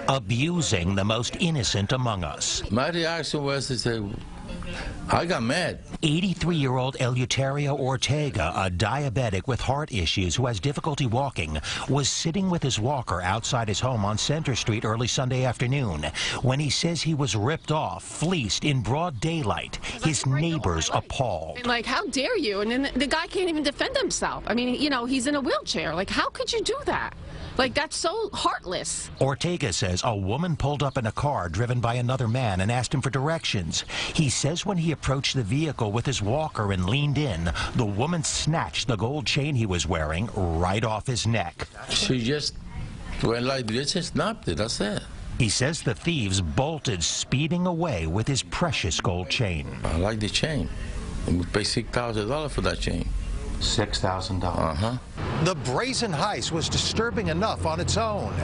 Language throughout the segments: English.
abusing the most innocent among us. My reaction was to say, I got mad. 83-year-old Eleuterio Ortega, a diabetic with heart issues who has difficulty walking, was sitting with his walker outside his home on Center Street early Sunday afternoon when he says he was ripped off, fleeced in broad daylight. His neighbors appalled. Like, how dare you? And then the guy can't even defend himself. I mean, you know, he's in a wheelchair. Like, how could you do that? Like, that's so heartless. Ortega says a woman pulled up in a car driven by another man and asked him for directions. He says when he approached the vehicle with his walker and leaned in, the woman snatched the gold chain he was wearing right off his neck. She just went like this and snapped it. That's it. He says the thieves bolted, speeding away with his precious gold chain. I like the chain. And we pay $6,000 for that chain. $6,000. The brazen heist was disturbing enough on its own,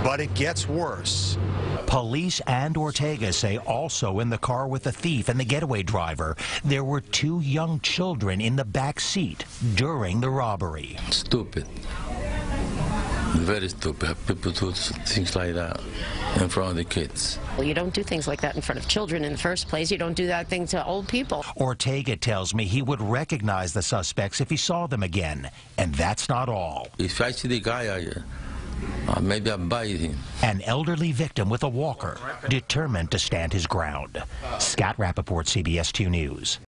but it gets worse. Police and Ortega say also in the car with the thief and the getaway driver, there were 2 young children in the back seat during the robbery. Stupid. Very stupid. People do things like that in front of the kids. Well, you don't do things like that in front of children in the first place. You don't do that thing to old people. Ortega tells me he would recognize the suspects if he saw them again. And that's not all. If I see the guy, maybe I'll bite him. An elderly victim with a walker, determined to stand his ground. Scott Rapoport, CBS 2 News.